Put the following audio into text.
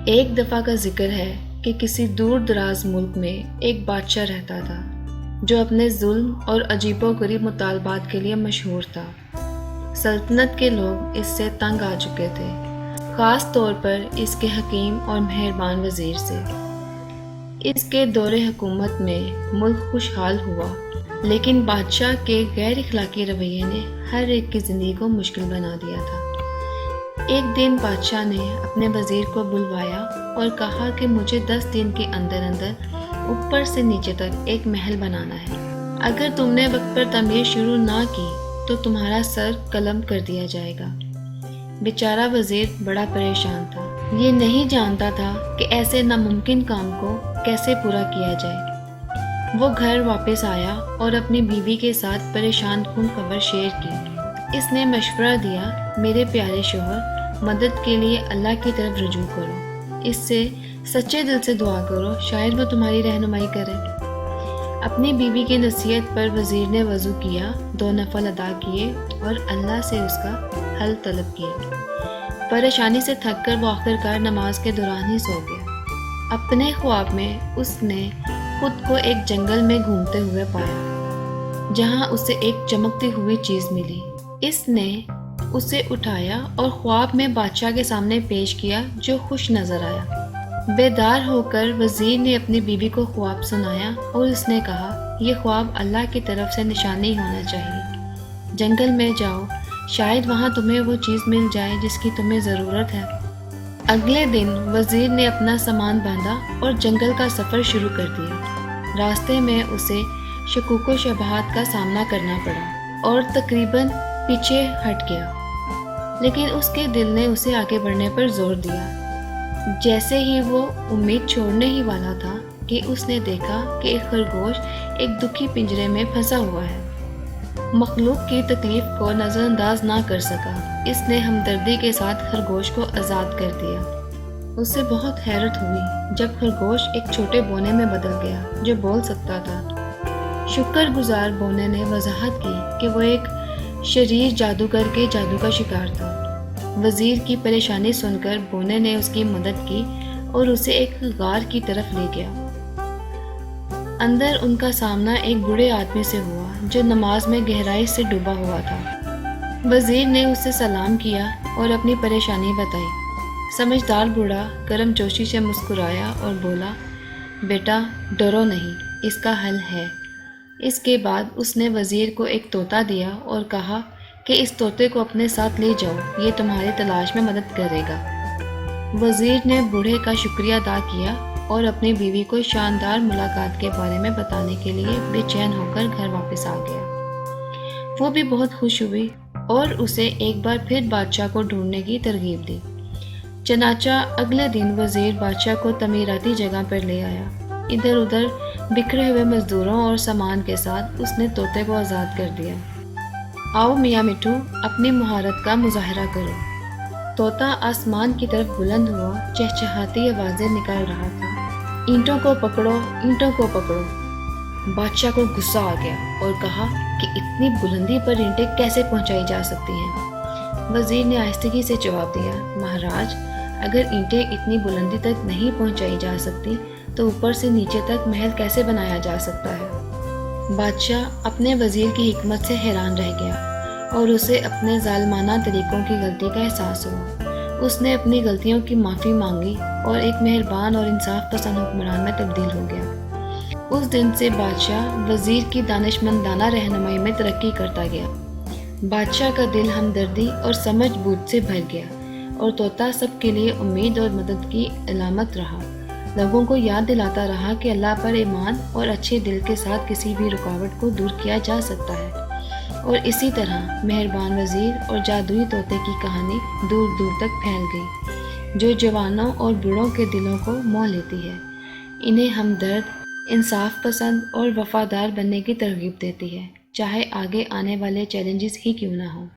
ایک دفعہ کا ذکر ہے کہ کسی دور دراز ملک میں ایک بادشاہ رہتا تھا جو اپنے ظلم اور عجیب و غریب مطالبات کے لیے مشہور تھا۔ سلطنت کے لوگ اس سے تنگ آ چکے تھے، خاص طور پر اس کے حکیم اور مہربان وزیر سے۔ اس کے دور حکومت میں ملک خوشحال ہوا، لیکن بادشاہ کے غیر اخلاقی رویے نے ہر ایک کی زندگی کو مشکل بنا دیا تھا۔ ایک دن بادشاہ نے اپنے وزیر کو بلوایا اور کہا کہ مجھے 10 دن کے اندر اوپر سے نیچے تک ایک محل بنانا ہے۔ اگر تم نے وقت پر تعمیر شروع نہ کی تو تمہارا سر قلم کر دیا جائے گا۔ بیچارہ وزیر بڑا پریشان تھا، یہ نہیں جانتا تھا کہ ایسے ناممکن کام کو کیسے پورا کیا جائے۔ وہ گھر واپس آیا اور اپنی بیوی کے ساتھ پریشان کن خبر شیئر کی۔ اس نے مشورہ دیا، میرے پیارے شوہر، مدد کے لیے اللہ کی طرف رجوع کرو، اس سے سچے دل سے دعا کرو، شاید وہ تمہاری رہنمائی کرے۔ اپنی بیوی کی نصیحت پر وزیر نے وضو کیا، 2 نفل ادا کیے اور اللہ سے اس کا حل طلب کیا۔ پریشانی سے تھک کر وہ آخرکار نماز کے دوران ہی سو گیا۔ اپنے خواب میں اس نے خود کو ایک جنگل میں گھومتے ہوئے پایا، جہاں اسے ایک چمکتی ہوئی چیز ملی۔ اس نے اسے اٹھایا اور خواب میں بادشاہ کے سامنے پیش کیا، جو خوش نظر آیا۔ بیدار ہو کر وزیر نے اپنی بیوی کو خواب سنایا اور اس نے کہا، یہ خواب اللہ کی طرف سے نشانی ہونا چاہیے۔ جنگل میں جاؤ، شاید وہاں تمہیں وہ چیز مل جائے جس کی تمہیں ضرورت ہے۔ اگلے دن وزیر نے اپنا سامان باندھا اور جنگل کا سفر شروع کر دیا۔ راستے میں اسے شکوک و شبہات کا سامنا کرنا پڑا اور تقریباً پیچھے ہٹ گیا، لیکن اس کے دل نے اسے آگے بڑھنے پر زور دیا۔ جیسے ہی وہ امید چھوڑنے ہی والا تھا کہ اس نے دیکھا کہ ایک خرگوش ایک دکھی پنجرے میں پھنسا ہوا ہے۔ مخلوق کی تکلیف کو نظر انداز نہ کر سکا، اس نے ہمدردی کے ساتھ خرگوش کو آزاد کر دیا۔ اسے بہت حیرت ہوئی جب خرگوش ایک چھوٹے بونے میں بدل گیا جو بول سکتا تھا۔ شکر گزار بونے نے وضاحت کی کہ وہ ایک شریر جادوگر کے جادو کا شکار تھا۔ وزیر کی پریشانی سن کر بونے نے اس کی مدد کی اور اسے ایک غار کی طرف لے گیا۔ اندر ان کا سامنا ایک بوڑھے آدمی سے ہوا جو نماز میں گہرائی سے ڈوبا ہوا تھا۔ وزیر نے اسے سلام کیا اور اپنی پریشانی بتائی۔ سمجھدار بوڑھا گرم جوشی سے مسکرایا اور بولا، بیٹا ڈرو نہیں، اس کا حل ہے۔ اس کے بعد اس نے وزیر کو ایک طوطا دیا اور کہا کہ اس طوطے کو اپنے ساتھ لے جاؤ، یہ تمہاری تلاش میں مدد کرے گا۔ وزیر نے بوڑھے کا شکریہ ادا کیا اور اپنی بیوی کو شاندار ملاقات کے بارے میں بتانے کے لیے بے چین ہو کر گھر واپس آ گیا۔ وہ بھی بہت خوش ہوئی اور اسے ایک بار پھر بادشاہ کو ڈھونڈنے کی ترغیب دی۔ چنانچہ اگلے دن وزیر بادشاہ کو تعمیراتی جگہ پر لے آیا۔ ادھر ادھر بکھرے ہوئے مزدوروں اور سامان کے ساتھ اس نے طوطے کو آزاد کر دیا۔ آؤ میاں مٹھو، اپنی مہارت کا مظاہرہ کرو۔ طوطا آسمان کی طرف بلند ہوا، چہچہاتی آوازیں نکال رہا تھا، اینٹوں کو پکڑو، اینٹوں کو پکڑو۔ بادشاہ کو غصہ آ گیا اور کہا کہ اتنی بلندی پر اینٹیں کیسے پہنچائی جا سکتی ہیں؟ وزیر نے آہستگی سے جواب دیا، مہاراج، اگر اینٹیں اتنی بلندی تک نہیں پہنچائی جا سکتی تو اوپر سے نیچے تک محل کیسے بنایا جا سکتا ہے؟ بادشاہ اپنے وزیر کی حکمت سے حیران رہ گیا اور اسے اپنے ظالمانہ طریقوں کی غلطی کا احساس ہوا۔ اس نے اپنی غلطیوں کی معافی مانگی اور ایک مہربان اور انصاف پسند حکمران میں تبدیل ہو گیا۔ اس دن سے بادشاہ وزیر کی دانشمندانہ رہنمائی میں ترقی کرتا گیا۔ بادشاہ کا دل ہمدردی اور سمجھ بوجھ سے بھر گیا اور طوطا سب کے لیے امید اور مدد کی علامت رہا۔ لوگوں کو یاد دلاتا رہا کہ اللہ پر ایمان اور اچھے دل کے ساتھ کسی بھی رکاوٹ کو دور کیا جا سکتا ہے۔ اور اسی طرح مہربان وزیر اور جادوئی طوطے کی کہانی دور دور تک پھیل گئی، جو جوانوں اور بوڑھوں کے دلوں کو موہ لیتی ہے، انہیں ہمدرد، انصاف پسند اور وفادار بننے کی ترغیب دیتی ہے، چاہے آگے آنے والے چیلنجز ہی کیوں نہ ہوں۔